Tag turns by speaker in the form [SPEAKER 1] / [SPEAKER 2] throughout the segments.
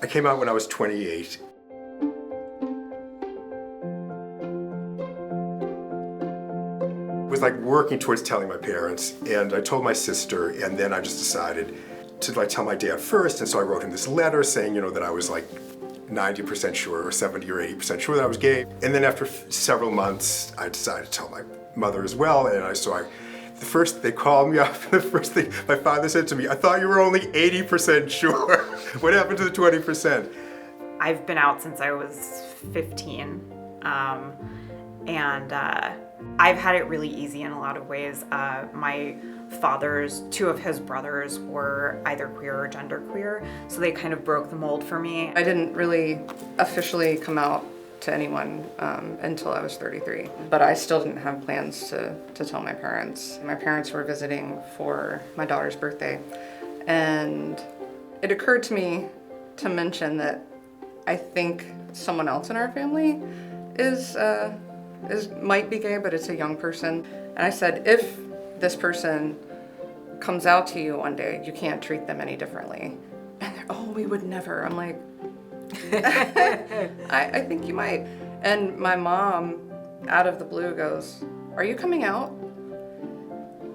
[SPEAKER 1] came out when I was 28. Was like working towards telling my parents, and I told my sister, and then I just decided to like tell my dad first, and so I wrote him this letter saying, you know, that I was like 90% sure or 70 or 80% sure that I was gay. And then after several months, I decided to tell my mother as well, and the first they called me up, the first thing my father said to me, I thought you were only 80% sure. What happened to the 20%?
[SPEAKER 2] I've been out since I was 15, and I've had it really easy in a lot of ways. My father's, two of his brothers were either queer or genderqueer, so they kind of broke the mold for me.
[SPEAKER 3] I didn't really officially come out to anyone until I was 33, but I still didn't have plans to tell my parents. My parents were visiting for my daughter's birthday, and it occurred to me to mention that I think someone else in our family might be gay, but it's a young person. And I said, if this person comes out to you one day, you can't treat them any differently. And they're, oh, we would never. I'm like, I think you might. And my mom, out of the blue, goes, are you coming out?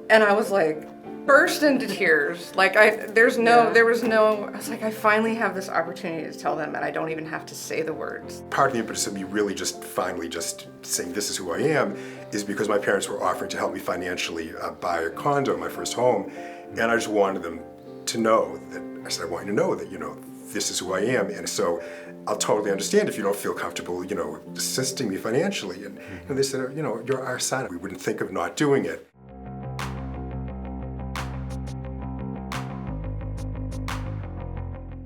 [SPEAKER 3] And I was like, burst into tears. Like there was no, I was like, I finally have this opportunity to tell them, and I don't even have to say the words.
[SPEAKER 1] Part of the impetus of me really just finally just saying this is who I am is because my parents were offering to help me financially buy a condo, my first home, and I just wanted them to know that, I said, I want you to know that, you know, this is who I am, and so I'll totally understand if you don't feel comfortable, you know, assisting me financially. And they said, you know, you're our son. We wouldn't think of not doing it.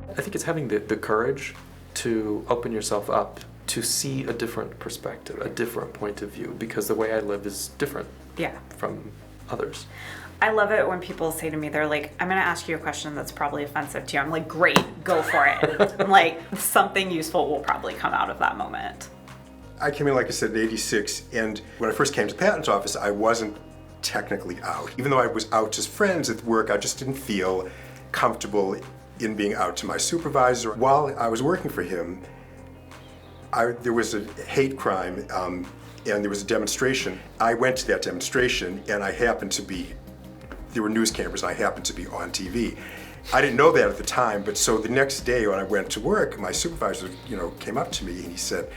[SPEAKER 4] I think it's having the courage to open yourself up, to see a different perspective, a different point of view, because the way I live is different from others.
[SPEAKER 2] I love it when people say to me, they're like, I'm going to ask you a question that's probably offensive to you. I'm like, great, go for it. I'm like, something useful will probably come out of that moment.
[SPEAKER 1] I came in, like I said, in '86, and when I first came to the patent office, I wasn't technically out. Even though I was out to friends at work, I just didn't feel comfortable in being out to my supervisor. While I was working for him, there was a hate crime, and there was a demonstration. I went to that demonstration, and I happened to be, there were news cameras, and I happened to be on TV. I didn't know that at the time, but so the next day when I went to work, my supervisor, you know, came up to me and he said,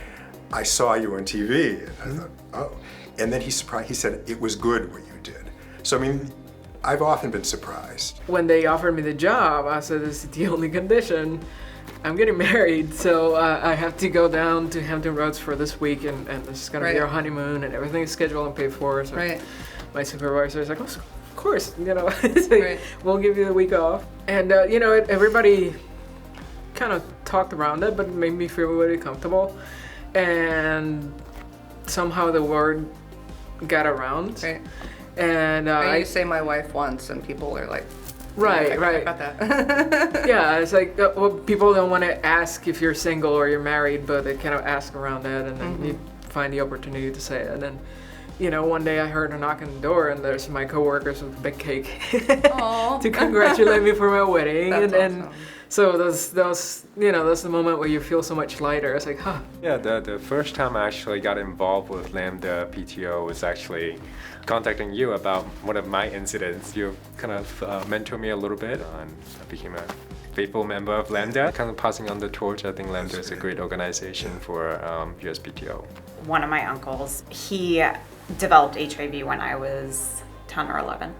[SPEAKER 1] I saw you on TV. And I thought, oh. And then he said, it was good what you did. So, I mean, I've often been surprised.
[SPEAKER 5] When they offered me the job, I said, this is the only condition. I'm getting married, so I have to go down to Hampton Roads for this week, and this is gonna be our honeymoon, and everything's scheduled and paid for. So my supervisor is like, oh, of course, you know, we'll give you the week off. And you know, everybody kind of talked around it, but it made me feel really comfortable. And somehow the word got around. And
[SPEAKER 3] you say my wife once, and people are like,
[SPEAKER 5] right.
[SPEAKER 3] I got that.
[SPEAKER 5] Yeah, it's like, well, people don't want to ask if you're single or you're married, but they kind of ask around that, and then you find the opportunity to say it. And then, you know, one day I heard a knock on the door, and there's my coworkers with a big cake to congratulate me for my wedding.
[SPEAKER 3] That's
[SPEAKER 5] and
[SPEAKER 3] awesome.
[SPEAKER 5] So those, you know, that's the moment where you feel so much lighter. It's like, huh.
[SPEAKER 6] Yeah, the first time I actually got involved with Lambda PTO was actually contacting you about one of my incidents. You kind of mentored me a little bit, and I became a faithful member of Lambda, kind of passing on the torch. I think Lambda is a great organization for USPTO.
[SPEAKER 2] One of my uncles, he developed HIV when I was 10 or 11.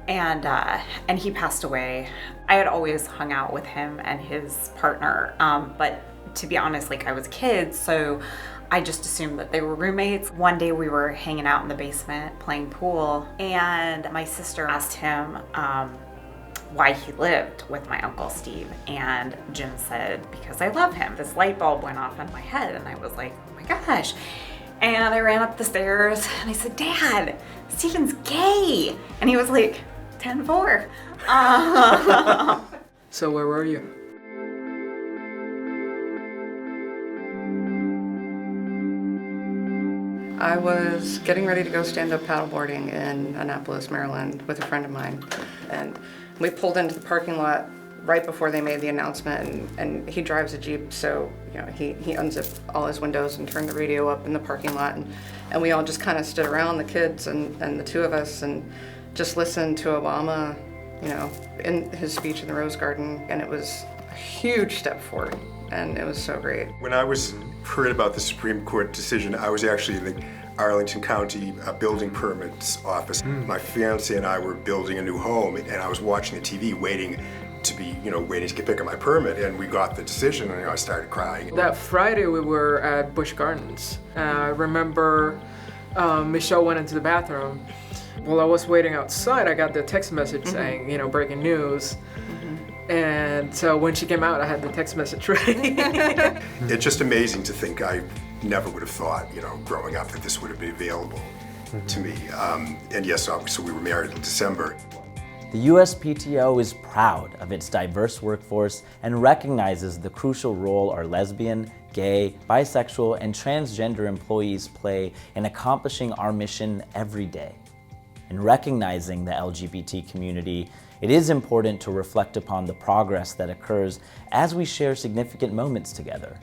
[SPEAKER 2] And he passed away. I had always hung out with him and his partner, but to be honest, like, I was a kid, so I just assumed that they were roommates. One day we were hanging out in the basement playing pool, and my sister asked him why he lived with my Uncle Steve, and Jim said, because I love him. This light bulb went off in my head, and I was like, oh my gosh. And I ran up the stairs and I said, Dad, Steven's gay. And he was like, 10-4.
[SPEAKER 5] So where were you?
[SPEAKER 3] I was getting ready to go stand-up paddleboarding in Annapolis, Maryland with a friend of mine. And we pulled into the parking lot right before they made the announcement, and he drives a Jeep, so he unzipped all his windows and turned the radio up in the parking lot, and we all just kind of stood around, the kids and the two of us, and just listened to Obama, in his speech in the Rose Garden, and it was a huge step forward, and it was so great.
[SPEAKER 1] When I heard about the Supreme Court decision, I was actually in the Arlington County building permits office. My fiance and I were building a new home, and I was watching the TV waiting to pick up my permit, and we got the decision, and I started crying.
[SPEAKER 5] That Friday we were at Busch Gardens. I remember Michelle went into the bathroom. While I was waiting outside, I got the text message saying, breaking news. And so when she came out, I had the text message ready.
[SPEAKER 1] It's just amazing to think I never would have thought, growing up, that this would have been available to me. And yes, so we were married in December.
[SPEAKER 7] The USPTO is proud of its diverse workforce and recognizes the crucial role our lesbian, gay, bisexual, and transgender employees play in accomplishing our mission every day. In recognizing the LGBT community, it is important to reflect upon the progress that occurs as we share significant moments together.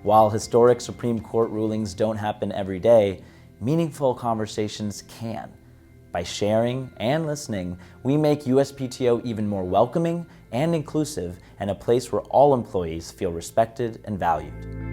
[SPEAKER 7] While historic Supreme Court rulings don't happen every day, meaningful conversations can. By sharing and listening, we make USPTO even more welcoming and inclusive, and a place where all employees feel respected and valued.